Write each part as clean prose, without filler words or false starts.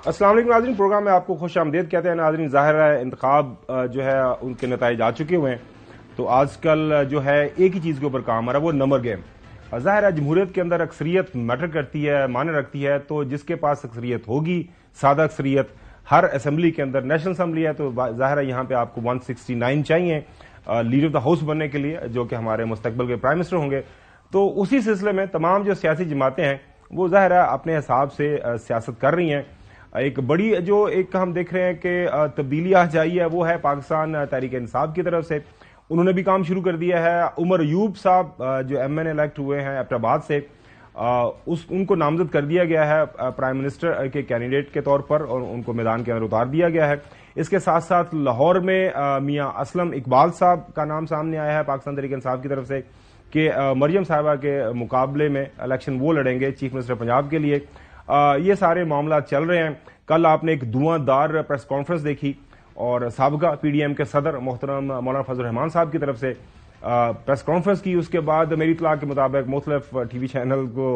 السلام علیکم ناظرین، پروگرام میں آپ کو خوش آمدید کہتے ہیں ناظرین۔ ظاہر ہے انتخاب جو ہے ان کے نتائج آ چکے ہوئے ہیں، تو آج کل جو ہے ایک ہی چیز کے اوپر کام آ رہا ہے، وہ نمبر گیم۔ ظاہر ہے جمہوریت کے اندر اکثریت میٹر کرتی ہے، معنی رکھتی ہے، تو جس کے پاس اکثریت ہوگی، سادہ اکثریت ہر اسمبلی کے اندر، نیشنل اسمبلی ہے تو ظاہر ہے یہاں پہ آپ کو 169 چاہیے لیڈر آف دا ہاؤس بننے کے لیے، جو کہ ہمارے مستقبل کے پرائم منسٹر ہوں گے۔ تو اسی سلسلے میں تمام جو سیاسی جماعتیں ہیں وہ ظاہر ہے اپنے حساب سے سیاست کر رہی ہیں۔ ایک بڑی جو ایک ہم دیکھ رہے ہیں کہ تبدیلی آ جائی ہے، وہ ہے پاکستان تحریک انصاف کی طرف سے۔ انہوں نے بھی کام شروع کر دیا ہے۔ عمر ایوب صاحب جو ایم این اے الیکٹ ہوئے ہیں ایبٹ آباد سے، ان کو نامزد کر دیا گیا ہے پرائم منسٹر کے کینڈیڈیٹ کے طور پر، اور ان کو میدان کے اندر اتار دیا گیا ہے۔ اس کے ساتھ ساتھ لاہور میں میاں اسلم اقبال صاحب کا نام سامنے آیا ہے پاکستان تحریک انصاف کی طرف سے کہ مریم صاحبہ کے مقابلے میں الیکشن وہ لڑیں گے چیف منسٹر پنجاب کے لیے۔ یہ سارے معاملات چل رہے ہیں۔ کل آپ نے ایک دھواں دار پریس کانفرنس دیکھی، اور سابقہ پی ڈی ایم کے صدر محترم مولانا فضل الرحمان صاحب کی طرف سے پریس کانفرنس کی۔ اس کے بعد میری اطلاع کے مطابق مختلف ٹی وی چینل کو،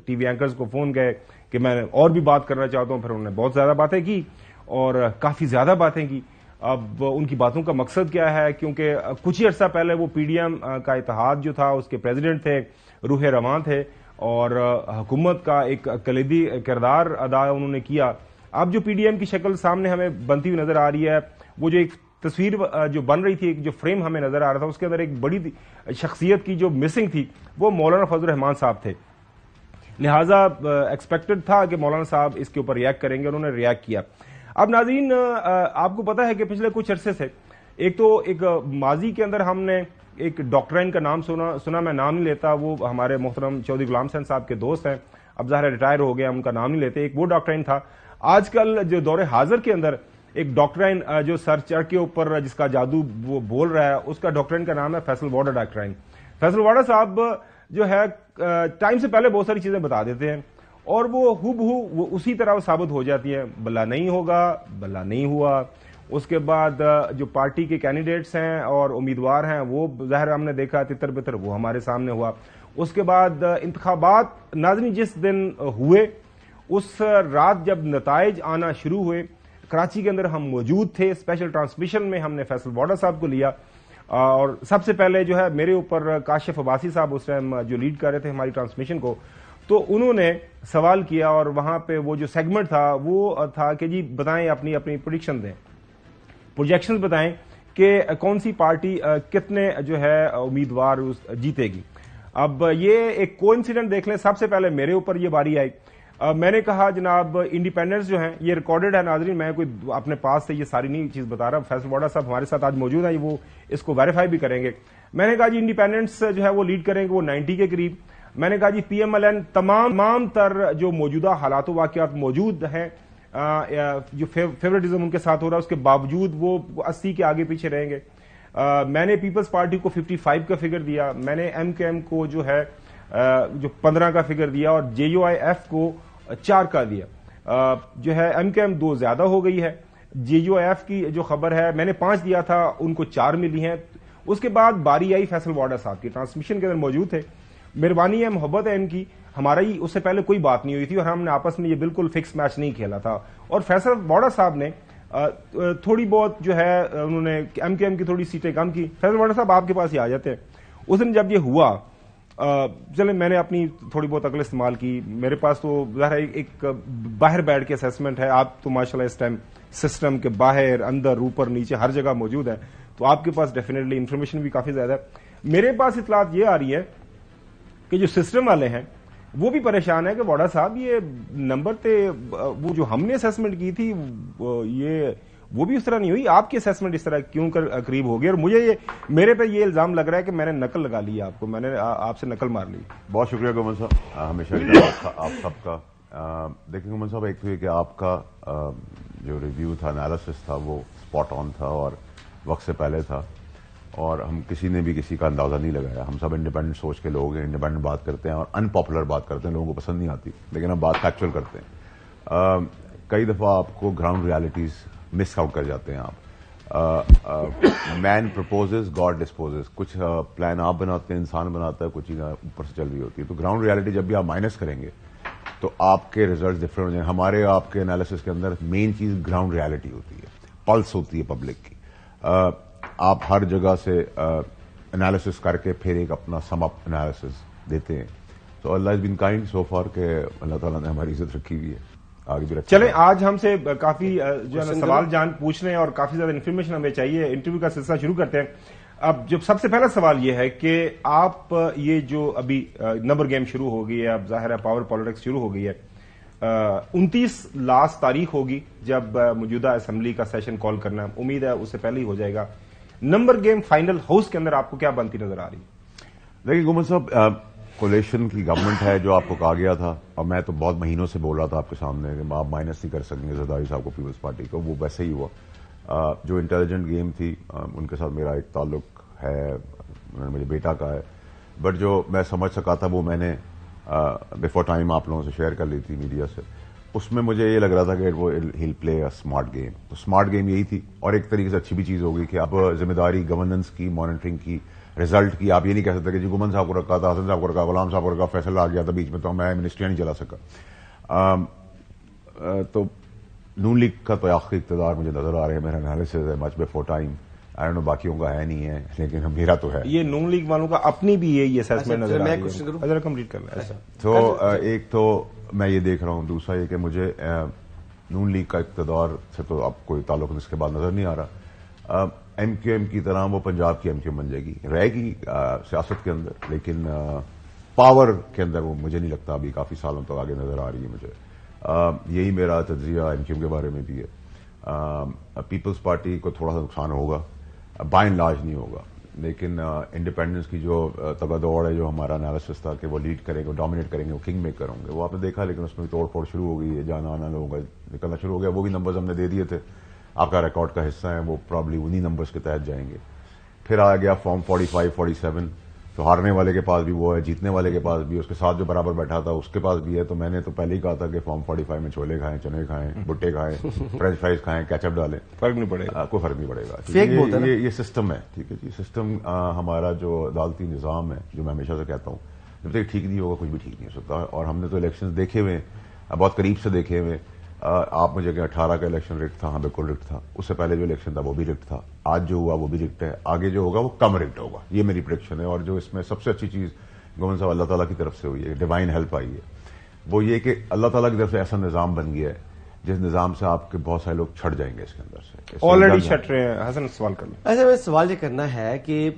ٹی وی اینکرز کو فون گئے کہ میں اور بھی بات کرنا چاہتا ہوں۔ پھر انہوں نے بہت زیادہ باتیں کی اور کافی زیادہ باتیں کی۔ اب ان کی باتوں کا مقصد کیا ہے؟ کیونکہ کچھ ہی عرصہ پہلے وہ پی ڈی ایم کا اتحاد جو تھا، اس کے پریزیڈنٹ تھے، روح رواں تھے، اور حکومت کا ایک کلیدی کردار ادا انہوں نے کیا۔ اب جو پی ڈی ایم کی شکل سامنے ہمیں بنتی ہوئی نظر آ رہی ہے، وہ جو ایک تصویر جو بن رہی تھی، ایک جو فریم ہمیں نظر آ رہا تھا، اس کے اندر ایک بڑی شخصیت کی جو مسنگ تھی وہ مولانا فضل الرحمان صاحب تھے۔ لہٰذا ایکسپیکٹڈ تھا کہ مولانا صاحب اس کے اوپر ریئیکٹ کریں گے، انہوں نے ریئیکٹ کیا۔ اب ناظرین، آپ کو پتا ہے کہ پچھلے کچھ عرصے سے ایک ماضی کے اندر ہم نے ایک ڈاکٹرائن کا نام سنا، میں نام نہیں لیتا، وہ ہمارے محترم چودھری غلام حسین صاحب کے دوست ہیں، اب ظاہر ریٹائر ہو گئے، ہم ان کا نام نہیں لیتے۔ ایک وہ ڈاکٹرائن تھا۔ آج کل جو دور حاضر کے اندر ایک ڈاکٹرائن جو سر چڑھ کے اوپر جس کا جادو وہ بول رہا ہے، اس کا ڈاکٹرائن کا نام ہے فیصل واڈا ڈاکٹرائن۔ فیصل واڈا صاحب جو ہے ٹائم سے پہلے بہت ساری چیزیں بتا دیتے ہیں، اور وہ ہو بہو اسی طرح ثابت ہو جاتی ہیں۔ بلا نہیں ہوگا، بلا نہیں ہوا۔ اس کے بعد جو پارٹی کے کینڈیڈیٹس ہیں اور امیدوار ہیں، وہ ظاہر ہم نے دیکھا تتر بتر وہ ہمارے سامنے ہوا۔ اس کے بعد انتخابات ناظرین جس دن ہوئے، اس رات جب نتائج آنا شروع ہوئے، کراچی کے اندر ہم موجود تھے، اسپیشل ٹرانسمیشن میں ہم نے فیصل واڈا صاحب کو لیا، اور سب سے پہلے جو ہے میرے اوپر کاشف عباسی صاحب اس ٹائم جو لیڈ کر رہے تھے ہماری ٹرانسمیشن کو، تو انہوں نے سوال کیا، اور وہاں پہ وہ جو سیگمنٹ تھا وہ تھا کہ جی بتائیں، اپنی پریڈکشن دیں، پروجیکشنز بتائیں کہ کون سی پارٹی کتنے جو ہے امیدوار جیتے گی۔ اب یہ ایک کوانسیڈنٹ دیکھ لیں، سب سے پہلے میرے اوپر یہ باری آئی۔ میں نے کہا جناب انڈیپینڈنس جو ہیں، یہ ریکارڈڈ ہے ناظرین، میں کوئی اپنے پاس سے یہ ساری نہیں چیز بتا رہا۔ فیصل واڈا صاحب ہمارے ساتھ آج موجود ہیں، وہ اس کو ویریفائی بھی کریں گے۔ میں نے کہا جی انڈیپینڈنس جو ہے وہ لیڈ کریں گے، وہ 90 کے قریب۔ میں نے کہا جی پی ایم ایل این تمام تر جو موجودہ حالات و واقعات موجود ہیں، جو فیورٹزم ان کے ساتھ ہو رہا ہے، اس کے باوجود وہ 80 کے آگے پیچھے رہیں گے۔ میں نے پیپلز پارٹی کو 55 کا فگر دیا، میں نے ایم کے ایم کو جو ہے جو 15 کا فگر دیا، اور جے یو آئی ایف کو 4 کا دیا۔ جو ہے ایم کے ایم 2 زیادہ ہو گئی ہے۔ جے یو آئی ایف کی جو خبر ہے، میں نے 5 دیا تھا، ان کو 4 ملی ہیں۔ اس کے بعد باری آئی فیصل واڈا صاحب کی، ٹرانسمیشن کے اندر موجود تھے، مہربانی ہے، محبت ہے ان کی، ہمارا ہی اس سے پہلے کوئی بات نہیں ہوئی تھی، اور ہم نے آپس میں یہ بالکل فکس میچ نہیں کھیلا تھا۔ اور فیصل واڈا صاحب نے تھوڑی بہت جو ہے انہوں نے ایم کے ایم کی تھوڑی سیٹیں کم کی۔ فیصل واڈا صاحب آپ کے پاس ہی آ جاتے ہیں۔ اس دن جب یہ ہوا، چلے میں نے اپنی تھوڑی بہت عقل استعمال کی، میرے پاس تو ظاہر ایک باہر بیٹھ کے اسیسمنٹ ہے، آپ تو ماشاءاللہ اس ٹائم سسٹم کے باہر اندر اوپر نیچے ہر جگہ موجود ہے، تو آپ کے پاس ڈیفینیٹلی انفارمیشن بھی کافی زیادہ ہے۔ میرے پاس اطلاعات یہ آ رہی ہے کہ جو سسٹم والے ہیں وہ بھی پریشان ہے کہ واڈا صاحب یہ نمبر تھے، وہ جو ہم نے اسیسمنٹ کی تھی وہ بھی اس طرح نہیں ہوئی، آپ کی اسیسمنٹ اس طرح کیوں قریب ہو گئی؟ اور مجھے میرے پہ یہ الزام لگ رہا ہے کہ میں نے نقل لگا لی، آپ کو میں نے آپ سے نقل مار لی۔ بہت شکریہ گومن صاحب، ہمیشہ آپ سب کا۔ دیکھیں گومن صاحب، ایک تو یہ کہ آپ کا جو ریویو تھا، انالیسس تھا، وہ اسپاٹ آن تھا اور وقت سے پہلے تھا، اور ہم کسی نے بھی کسی کا اندازہ نہیں لگایا۔ ہم سب انڈیپینڈنٹ سوچ کے لوگ ہیں، انڈیپینڈنٹ بات کرتے ہیں اور ان پاپولر بات کرتے ہیں، لوگوں کو پسند نہیں آتی، لیکن ہم بات فیکچوئل کرتے ہیں۔ کئی دفعہ آپ کو گراؤنڈ ریالٹیز مس آؤٹ کر جاتے ہیں آپ۔ مین پرپوزز، گاڈ ڈسپوزز، کچھ پلان آپ بناتے ہیں، انسان بناتا ہے، کچھ چیزیں اوپر سے چل رہی ہوتی ہے، تو گراؤنڈ ریالٹی جب بھی آپ مائنس کریں گے تو آپ کے ریزلٹ ڈفرنٹ ہو جائیں. ہمارے آپ کے انالیسس کے اندر مین چیز گراؤنڈ ریالٹی ہوتی ہے, پلس ہوتی ہے پبلک کی. آپ ہر جگہ سے انالیسس کر کے پھر ایک اپنا سم اپ انالیسس دیتے ہیں. تو اللہ از بین کائنڈ سو فار کہ اللہ تعالیٰ نے ہماری عزت رکھی ہوئی ہے, آگے بھی رکھی. چلیں آج ہم سے کافی جو ہے سوال جان پوچھ رہے ہیں اور کافی زیادہ انفارمیشن ہمیں چاہیے. انٹرویو کا سلسلہ شروع کرتے ہیں. اب جو سب سے پہلا سوال یہ ہے کہ آپ یہ جو ابھی نمبر گیم شروع ہو گئی ہے, اب ظاہر ہے پاور پالیٹکس شروع ہو گئی ہے, 29 لاسٹ تاریخ ہوگی جب موجودہ اسمبلی کا سیشن کال کرنا, امید ہے اس سے پہلے ہی ہو جائے گا. نمبر گیم فائنل ہاؤس کے اندر آپ کو کیا بنتی نظر آ رہی ہے؟ دیکھیے گومن صاحب, کولیشن کی گورنمنٹ ہے جو آپ کو کہا گیا تھا, اور میں تو بہت مہینوں سے بول رہا تھا آپ کے سامنے کہ آپ مائنس نہیں کر سکیں گے زرداری صاحب کو پیپلز پارٹی کو, وہ ویسے ہی ہوا. جو انٹیلیجنٹ گیم تھی ان کے ساتھ میرا ایک تعلق ہے, میرے بیٹا کا ہے, بٹ جو میں سمجھ سکا تھا وہ میں نے بیفور ٹائم آپ لوگوں سے شیئر کر لی تھی میڈیا سے. اس میں مجھے یہ لگ رہا تھا کہ وہ he'll play a smart game. تو اسمارٹ گیم یہی تھی, اور ایک طریقے سے اچھی بھی چیز ہوگی کہ اب ذمہ داری گورننس کی, مانیٹرنگ کی, رزلٹ کی. آپ یہ نہیں کہہ سکتے کہ جی گمن صاحب کو رکھا تھا, حسن صاحب کو رکھا, غلام صاحب کو رکھا, فیصل آ گیا تھا بیچ میں تو میں منسٹریاں نہیں چلا سکا. تو نون لیگ کا تو آخری اقتدار مجھے نظر آ رہے ہیں, میرا انالیسس ہے much before time. I don't know باقیوں کا ہے نہیں ہے, لیکن میرا تو ہے. یہ نون لیگ والوں کا اپنی بھی یہی اسیسمنٹ نظر آ رہی ہے. ذرا کمپلیٹ کر لیں. تو ایک تو میں یہ دیکھ رہا ہوں, دوسرا یہ کہ مجھے نون لیگ کا اقتدار سے تو اب کوئی تعلق اس کے بعد نظر نہیں آ رہا. ایم کیو ایم کی طرح وہ پنجاب کی ایم کیو بن جائے گی, رہے گی سیاست کے اندر, لیکن پاور کے اندر وہ مجھے نہیں لگتا ابھی کافی سالوں تک آگے نظر آ رہی ہے مجھے. یہی میرا تجزیہ ایم کیو ایم کے بارے میں بھی ہے. پیپلز پارٹی کو تھوڑا سا نقصان ہوگا, بائی اینڈ لارج نہیں ہوگا, لیکن انڈیپینڈنس کی جو تگا دوڑ ہے, جو ہمارا انالیسس تھا کہ وہ لیڈ کریں گے, ڈومینیٹ کریں گے, وہ کنگ میکر ہوں گے, وہ آپ نے دیکھا. لیکن اس میں توڑ پھوڑ شروع ہو گئی ہے, جانا آنا لوگوں کا نکلنا شروع ہو گیا. وہ بھی نمبرز ہم نے دے دیے تھے, آپ کا ریکارڈ کا حصہ ہیں, وہ پرابلی انہی نمبرز کے تحت جائیں گے. پھر آ گیا فارم 45 47, تو ہارنے والے کے پاس بھی وہ ہے, جیتنے والے کے پاس بھی, اس کے ساتھ جو برابر بیٹھا تھا اس کے پاس بھی ہے. تو میں نے تو پہلے ہی کہا تھا کہ فارم 45 میں چھولے کھائیں, چنے کھائیں, بھٹے کھائیں, فرینچ فرائز کھائیں, کیچپ ڈالیں, فرق نہیں پڑے گا, کوئی فرق نہیں پڑے گا. یہ سسٹم ہے, ٹھیک ہے جی. سسٹم ہمارا جو عدالتی نظام ہے, جو میں ہمیشہ سے کہتا ہوں, جب تک ٹھیک نہیں ہوگا کچھ بھی ٹھیک نہیں ہو سکتا. اور ہم نے تو الیکشن دیکھے ہوئے, بہت قریب سے دیکھے ہوئے. آپ مجھے کہ 18 کا الیکشن رکٹ تھا, ہاں بالکل رکٹ تھا. اس سے پہلے جو الیکشن تھا وہ بھی رکٹ تھا. آج جو ہوا وہ بھی رکٹ ہے, آگے جو ہوگا وہ کم رکٹ ہوگا. یہ میری پریڈکشن ہے. اور جو اس میں سب سے اچھی چیز گورنمنٹ صاحب اللہ تعالیٰ کی طرف سے ہوئی ہے, ڈیوائن ہیلپ آئی ہے, وہ یہ کہ اللہ تعالیٰ کی طرف سے ایسا نظام بن گیا ہے جس نظام سے آپ کے بہت سارے لوگ چھٹ جائیں گے اس کے اندر سے. آلریڈی چھٹ رہے ہیں. حسن سوال کر لیں. ایسا میں سوال یہ کرنا ہے کہ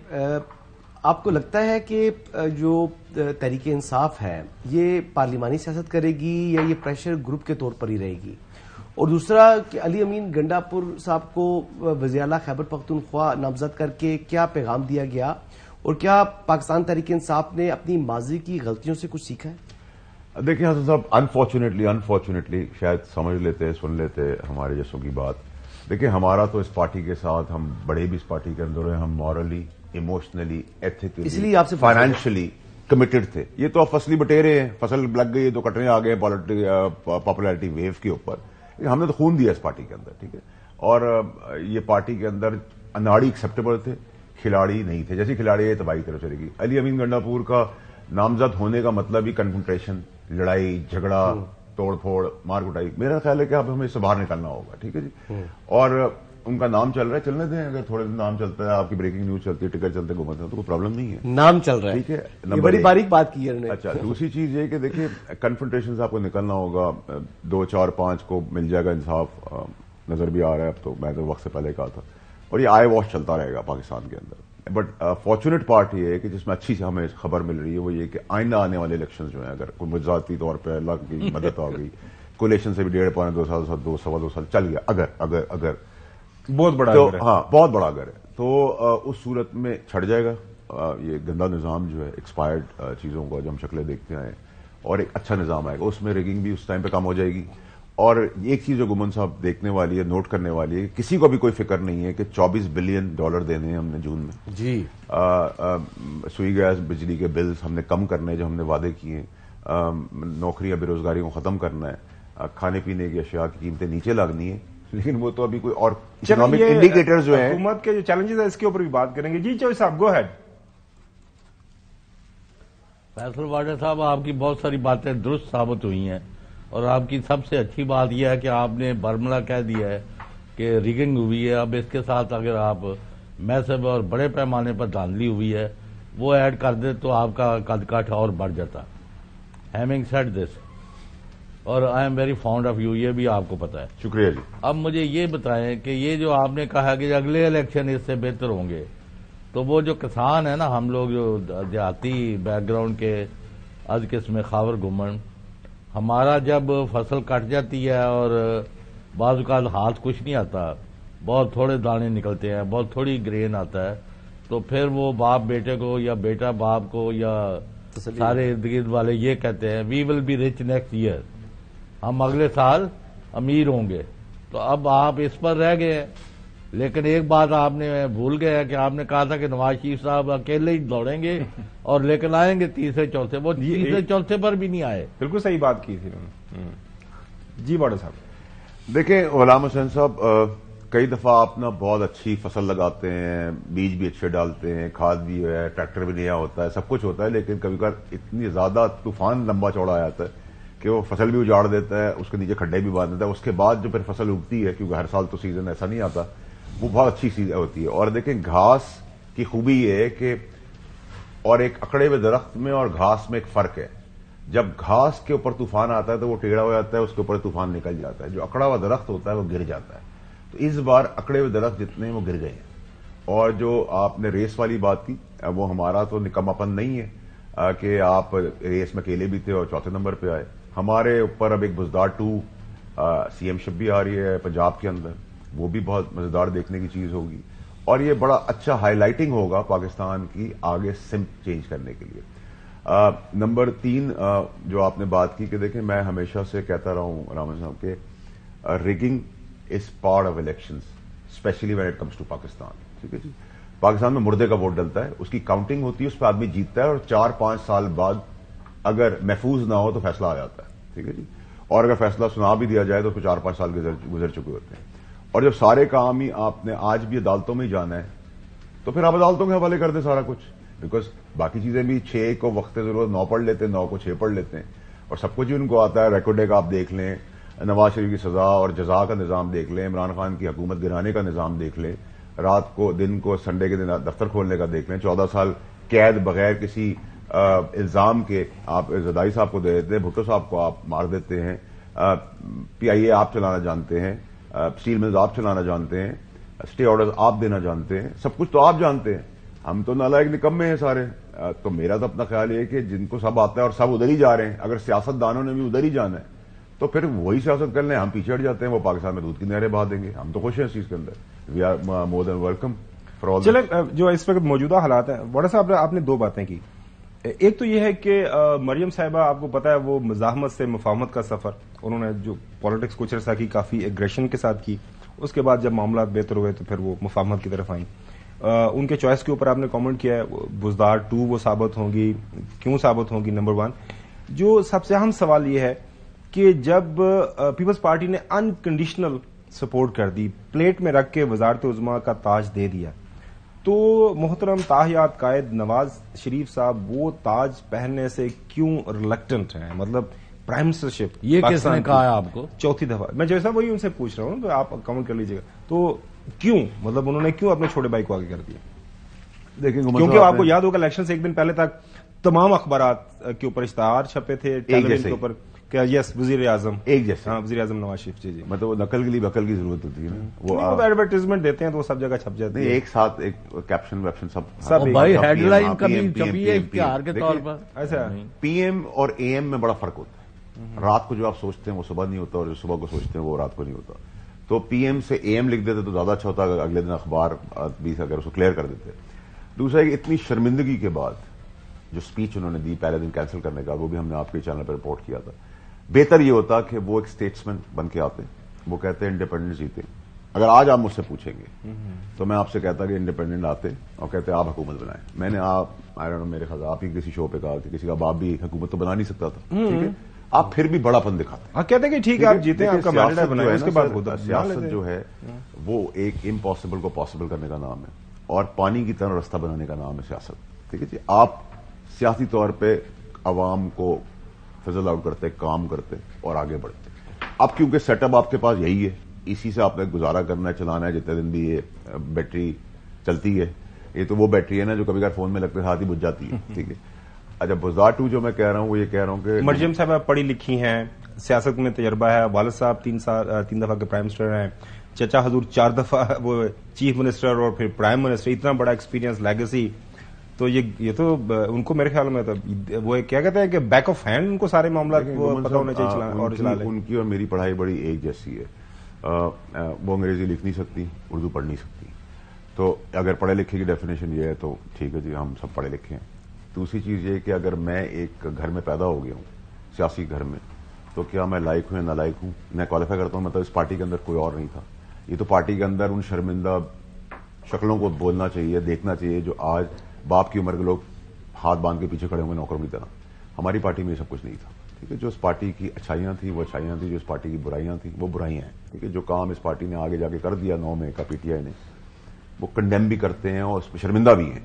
آپ کو لگتا ہے کہ جو تحریک انصاف ہے یہ پارلیمانی سیاست کرے گی یا یہ پریشر گروپ کے طور پر ہی رہے گی؟ اور دوسرا کہ علی امین گنڈا پور صاحب کو وزیر اعلیٰ خیبر پختونخوا نامزد کر کے کیا پیغام دیا گیا, اور کیا پاکستان تحریک انصاف نے اپنی ماضی کی غلطیوں سے کچھ سیکھا ہے؟ دیکھیں حسن صاحب, انفارچونیٹلی شاید سمجھ لیتے, سن لیتے ہمارے جیسوں کی بات. دیکھیں ہمارا تو اس پارٹی کے ساتھ, ہم بڑے بھی اس پارٹی کے اندر ہیں, ہم مورلی, ایموشنلی, ایتھیکلی, اس لیے آپ سے فائنینشلی کمیٹڈ تھے. یہ تو اب فصلی بٹیرے ہیں, فصل لگ گئی تو کٹنے آ گئے پاپولیرٹی ویو کے اوپر. ہم نے تو خون دیا اس پارٹی کے اندر, ٹھیک ہے. اور یہ پارٹی کے اندر اناڑی ایکسیپٹیبل تھے, کھلاڑی نہیں تھے. جیسے کھلاڑی تباہی طرف چلے گی. علی امین گنڈا پور کا نامزد ہونے کا مطلب ہی کنفرنٹریشن, لڑائی جھگڑا, توڑ پھوڑ, مار کٹائی. میرا خیال ہے کہ اب ہمیں اس سے باہر نکلنا ہوگا, ٹھیک ہے جی. اور ان کا نام چل رہا ہے, چلنے دیں. اگر تھوڑے دن نام چلتا ہے, آپ کی بریکنگ نیوز چلتی ہے, ٹکٹ چلتے گھومتے ہیں, تو کوئی پرابلم نہیں ہے, نام چل رہا ہے, ٹھیک ہے. یہ بڑی باریک بات کی ہے انہوں نے. اچھا, دوسری چیز یہ کہ دیکھیے کنفرنٹریشن سے آپ کو نکلنا ہوگا. 2 4 5 کو مل جائے گا انصاف, نظر بھی آ رہا ہے اب تو. میں تو وقت سے پہلے کہا تھا, اور یہ آئی واش چلتا رہے گا پاکستان کے اندر. بٹ فارچونیٹ پارٹ یہ ہے کہ جس میں اچھی سے ہمیں خبر مل رہی ہے وہ یہ کہ آئندہ آنے والے الیکشن جو ہیں, اگر کوئی ذاتی طور پہ اللہ کی مدد آ گئی, کولیشن سے بھی 1.5 2 سال 2 سوا 2 سال چل گیا, اگر بہت بڑا, تو ہاں بہت بڑا اگر ہے, تو اس صورت میں چھٹ جائے گا یہ گندا نظام جو ہے, ایکسپائرڈ چیزوں کا جو ہم شکلیں دیکھتے آئے, اور ایک اچھا نظام آئے گا. اس میں ریگنگ بھی اس ٹائم پہ کم ہو جائے گی. اور ایک چیز جو گمن صاحب دیکھنے والی ہے, نوٹ کرنے والی ہے, کسی کو بھی کوئی فکر نہیں ہے کہ $24 بلین دینے ہیں ہم نے جون میں. جی, سوئی گیس بجلی کے بلز ہم نے کم کرنے جو ہم نے وعدے کیے, نوکریاں بے روزگاری کو ختم کرنا ہے, کھانے پینے کی اشیاء کی قیمتیں نیچے لاگنی ہے. لیکن وہ تو ابھی کوئی اور اکنامک انڈیکیٹرز جو ہیں, حکومت کے جو چیلنجز ہیں اس کے اوپر بھی بات کریں گے. جی چوہدری صاحب, گو ہیڈ. فیصل واڈے صاحب، آپ کی بہت ساری باتیں درست ثابت ہوئی ہیں، اور آپ کی سب سے اچھی بات یہ ہے کہ آپ نے برملا کہہ دیا ہے کہ ریگنگ ہوئی ہے. اب اس کے ساتھ اگر آپ میسب اور بڑے پیمانے پر دھاندلی ہوئی ہے وہ ایڈ کر دیں تو آپ کا قد کاٹھ اور بڑھ جاتا. ہیونگ سیڈ دس، اور I am very fond of you, یہ بھی آپ کو پتا ہے. شکریہ جی. اب مجھے یہ بتائیں کہ یہ جو آپ نے کہا کہ اگلے الیکشن اس سے بہتر ہوں گے، تو وہ جو کسان ہیں نا، ہم لوگ جو دیہاتی بیک گراؤنڈ کے از قسم خاور گمن، ہمارا جب فصل کٹ جاتی ہے اور بعض اوقات ہاتھ کچھ نہیں آتا، بہت تھوڑے دانے نکلتے ہیں، بہت تھوڑی گرین آتا ہے، تو پھر وہ باپ بیٹے کو یا بیٹا باپ کو یا سارے ارد گرد والے یہ کہتے ہیں we will be rich next year, ہم اگلے سال امیر ہوں گے. تو اب آپ اس پر رہ گئے ہیں. لیکن ایک بات آپ نے بھول گئے کہ آپ نے کہا تھا کہ نواز شریف صاحب اکیلے ہی دوڑیں گے اور لیکن آئیں گے تیسرے چوتھے، وہ تیسرے چوتھے پر بھی نہیں آئے. بالکل صحیح بات کی تھی انہوں نے. جی واڈے صاحب. دیکھیں غلام حسین صاحب، کئی دفعہ آپ نا بہت اچھی فصل لگاتے ہیں، بیج بھی اچھے ڈالتے ہیں، کھاد بھی ہے، ٹریکٹر بھی نیا ہوتا ہے، سب کچھ ہوتا ہے، لیکن کبھی کبھار اتنی زیادہ طوفان لمبا چوڑا آ جاتا ہے کہ وہ فصل بھی اجاڑ دیتا ہے، اس کے نیچے کھڈے بھی باندھ دیتا ہے. اس کے بعد جو پھر فصل اگتی ہے، کیونکہ ہر سال تو سیزن ایسا نہیں آتا، وہ بہت اچھی چیز ہوتی ہے. اور دیکھیں گھاس کی خوبی یہ ہے کہ اور ایک اکڑے ہوئے درخت میں اور گھاس میں ایک فرق ہے. جب گھاس کے اوپر طوفان آتا ہے تو وہ ٹیڑھا ہو جاتا ہے، اس کے اوپر طوفان نکل جاتا ہے. جو اکڑا ہوا درخت ہوتا ہے وہ گر جاتا ہے. تو اس بار اکڑے ہوئے درخت جتنے ہیں وہ گر گئے ہیں. اور جو آپ نے ریس والی بات کی، وہ ہمارا تو نکماپن نہیں ہے کہ آپ ریس میں اکیلے بھی تھے اور چوتھے نمبر پہ آئے. ہمارے اوپر اب ایک بزدار 2 سی ایم شپ بھی آ رہی ہے پنجاب کے اندر، وہ بھی بہت مزیدار دیکھنے کی چیز ہوگی، اور یہ بڑا اچھا ہائی لائٹنگ ہوگا پاکستان کی آگے سمت چینج کرنے کے لیے. نمبر 3 جو آپ نے بات کی کہ دیکھیں میں ہمیشہ سے کہتا رہا ہوں رامن صاحب کہ rigging is part of elections especially when it comes to Pakistan. ٹھیک ہے جی. پاکستان میں مردے کا ووٹ ڈلتا ہے، اس کی کاؤنٹنگ ہوتی ہے، اس پہ آدمی جیتتا ہے، اور 4-5 سال بعد اگر محفوظ نہ ہو تو فیصلہ آ جاتا ہے. ٹھیک ہے جی. اور اگر فیصلہ سنا بھی دیا جائے تو 4-5 سال گزر چکے ہوتے ہیں. اور جب سارے کام ہی آپ نے آج بھی عدالتوں میں ہی جانا ہے تو پھر آپ عدالتوں کے حوالے کر دیں سارا کچھ، بیکاز باقی چیزیں بھی 6 کو وقت ضرورت 9 پڑھ لیتے ہیں، 9 کو 6 پڑھ لیتے ہیں، اور سب کچھ ہی ان کو آتا ہے. ریکارڈ کا آپ دیکھ لیں، نواز شریف کی سزا اور جزا کا نظام دیکھ لیں، عمران خان کی حکومت گرانے کا نظام دیکھ لیں، رات کو دن کو سنڈے کے دن دفتر کھولنے کا دیکھ لیں، 14 سال قید بغیر کسی الزام کے آپ زدائی صاحب کو دے دیتے ہیں، بھٹو صاحب کو آپ مار دیتے ہیں، پی آئی اے آپ چلانا جانتے ہیں، اسٹیل ملز آپ چلانا جانتے ہیں، اسٹے آرڈر آپ دینا جانتے ہیں، سب کچھ تو آپ جانتے ہیں. ہم تو نالائق نکمے ہیں سارے. تو میرا تو اپنا خیال یہ ہے کہ جن کو سب آتا ہے اور سب ادھر ہی جا رہے ہیں، اگر سیاست دانوں نے بھی ادھر ہی جانا ہے تو پھر وہی سیاست کر لیں. ہم پیچھے ہٹ جاتے ہیں، وہ پاکستان میں دودھ کی نہریں بہا دیں گے. ہم تو خوش ہیں اس چیز کے اندر. We are more than welcome for all. چلے جو اس وقت موجودہ حالات ہیں واڈا صاحب، آپ نے 2 باتیں کی. ایک تو یہ ہے کہ مریم صاحبہ آپ کو پتا ہے وہ مزاحمت سے مفاہمت کا سفر انہوں نے جو پالیٹکس کچھ عرصہ کی کافی ایگریشن کے ساتھ کی، اس کے بعد جب معاملات بہتر ہوئے تو پھر وہ مفاہمت کی طرف آئیں. ان کے چوائس کے اوپر آپ نے کامنٹ کیا ہے بزدار 2 وہ ثابت ہوں گی، کیوں ثابت ہوں گی؟ نمبر 1 جو سب سے اہم سوال یہ ہے کہ جب پیپلز پارٹی نے انکنڈیشنل سپورٹ کر دی، پلیٹ میں رکھ کے وزارت عظمیٰ کا تاج دے دیا، تو محترم تاحیات قائد نواز شریف صاحب وہ تاج پہننے سے کیوں ریلکٹنٹ ہیں؟ مطلب پرائم منسٹرشپ یہ کس نے کہا ہے آپ کو؟ چوتھی دفعہ میں جیسا وہی ان سے پوچھ رہا ہوں، تو آپ کمنٹ کر لیجیے گا. تو کیوں مطلب انہوں نے کیوں اپنے چھوٹے بھائی کو آگے کر دیا؟ دیکھیں کیونکہ آپ کو یاد ہوگا الیکشن سے ایک دن پہلے تک تمام اخبارات کے اوپر اشتہار چھپے تھے ٹیلی ویژن کے اوپر کہ یس وزیر اعظم ایک جیسے. ہاں وزیر اعظم نواز شریف. جی مطلب نقل کے لیے عقل کی ضرورت ہوتی ہے نا. وہ ایڈورٹائزمنٹ دیتے ہیں تو وہ سب جگہ چھپ جاتے ہیں ایک ساتھ، ایک کیپشن ویپشن سب بھائی ہیڈ لائن کبھی چھپی ہے اشتہار کے طور پر. ایسا پی ایم اور اے ایم میں بڑا فرق ہوتا ہے. رات کو جو آپ سوچتے ہیں وہ صبح نہیں ہوتا، اور جو صبح کو سوچتے ہیں وہ رات کو نہیں ہوتا. تو پی ایم سے اے ایم لکھ دیتے تو زیادہ اچھا ہوتا ہے، اگلے دن اخبار 20 اگر اس کو کلیئر کر دیتے. دوسرا اتنی شرمندگی کے بعد جو سپیچ انہوں نے دی پہلے دن کینسل کرنے کا، وہ بھی ہم نے آپ کے چینل پر رپورٹ کیا تھا. بہتر یہ ہوتا کہ وہ ایک اسٹیٹسمین بن کے آتے، وہ کہتے ہیں انڈیپینڈنس جیتے. اگر آج آپ مجھ سے پوچھیں گے تو میں آپ سے کہتا کہ انڈیپینڈنٹ آتے اور کہتے آپ حکومت بنائیں. میں نے میرے خیال آپ ہی کسی شو پہ کہا کہ کسی کا باپ بھی حکومت تو بنا نہیں سکتا تھا. ٹھیک ہے، آپ پھر بھی بڑا پن دکھاتے ہیں. کہتے ہیں کہ ٹھیک ہے آپ جیتے ہیں، آپ کا مینڈیٹ بنائیں، اس کے بعد ہوتا. سیاست جو ہے وہ ایک امپاسبل کو پاسبل کرنے کا نام ہے، اور پانی کی طرح راستہ بنانے کا نام ہے سیاست. ٹھیک ہے جی. آپ سیاسی طور پہ عوام کو فضل آؤٹ کرتے, کام کرتے اور آگے بڑھتے. اب کیونکہ سیٹ اپ آپ کے پاس یہی ہے, اسی سے آپ نے گزارا کرنا ہے, چلانا ہے جتنے دن بھی یہ بیٹری چلتی ہے. یہ تو وہ بیٹری ہے نا جو کبھی کبھار فون میں لگتے ساتھ ہی بجھ جاتی ہے. ٹھیک ہے. اچھا, بزار 2 جو میں کہہ رہا ہوں وہ یہ کہہ رہا ہوں کہ مرجم صاحب آپ پڑھی لکھی ہیں, سیاست میں تجربہ ہے, والد صاحب 3 دفعہ کے پرائم منسٹر ہیں, چچا حضور 4 دفعہ وہ چیف منسٹر اور پھر پرائم منسٹر, اتنا بڑا ایکسپیرینس, لیگیسی. تو یہ تو ان کو میرے خیال میں وہ کیا کہتے ہیں کہ بیک آف ہینڈ ان کو سارے معاملات پتہ ہونے چاہیے اور چلا لیں. ان کی اور میری پڑھائی بڑی ایک جیسی ہے. وہ انگریزی لکھ نہیں سکتی, اردو پڑھ نہیں سکتی. تو اگر پڑھے لکھے کی ڈیفینیشن یہ ہے تو ٹھیک ہے جی, ہم سب پڑھے لکھے ہیں. دوسری چیز یہ کہ اگر میں ایک گھر میں پیدا ہو گیا ہوں, سیاسی گھر میں, تو کیا میں لائق ہوں یا نالائق ہوں؟ میں کوالیفائی کرتا ہوں, مطلب اس پارٹی کے اندر کوئی اور نہیں تھا. یہ تو پارٹی کے اندر ان شرمندہ شکلوں کو بولنا چاہیے, دیکھنا چاہیے جو آج باپ کی عمر کے لوگ ہاتھ باندھ کے پیچھے کھڑے ہوں گے نوکروں کی طرح. ہماری پارٹی میں یہ سب کچھ نہیں تھا. ٹھیک ہے. جو اس پارٹی کی اچھائیاں تھیں وہ اچھائیاں تھیں, جو اس پارٹی کی برائیاں تھیں وہ برائیاں ہیں. ٹھیک ہے. جو کام اس پارٹی نے آگے جا کے کر دیا 9 مئی کا پی ٹی آئی نے, وہ کنڈیم بھی کرتے ہیں اور اس پہ شرمندہ بھی ہیں.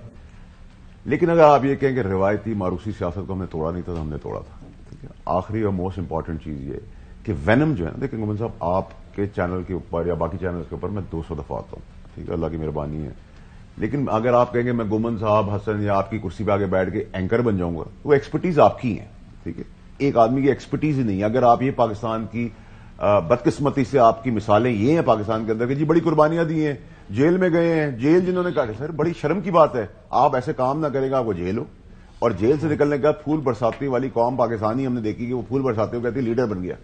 لیکن اگر آپ یہ کہیں کہ روایتی ماروسی سیاست کو ہم نے توڑا نہیں تھا تو ہم نے توڑا تھا. ٹھیک ہے. آخری اور موسٹ امپورٹنٹ چیز یہ کہ وینم جو ہے نا, دیکھیں گومن صاحب, آپ کے چینل کے اوپر یا باقی چینل کے اوپر میں 200 دفعہ آتا ہوں. ٹھیک ہے, اللہ کی مہربانی ہے. لیکن اگر آپ کہیں گے میں گومن صاحب حسن یا آپ کی کرسی پہ آگے بیٹھ کے اینکر بن جاؤں گا, وہ ایکسپرٹیز آپ کی ہیں. ٹھیک ہے. ایک آدمی کی ایکسپرٹیز ہی نہیں ہے. اگر آپ یہ پاکستان کی بدقسمتی سے آپ کی مثالیں یہ ہیں پاکستان کے اندر کہ جی بڑی قربانیاں دی ہیں, جیل میں گئے ہیں, جیل جنہوں نے کاٹے, سر بڑی شرم کی بات ہے. آپ ایسے کام نہ کرے گا آپ کو جیل ہو, اور جیل سے نکلنے کے بعد پھول برساتی والی قوم پاکستانی ہم نے دیکھی کہ وہ پھول برساتے ہوئے کہتی ہے لیڈر بن گیا.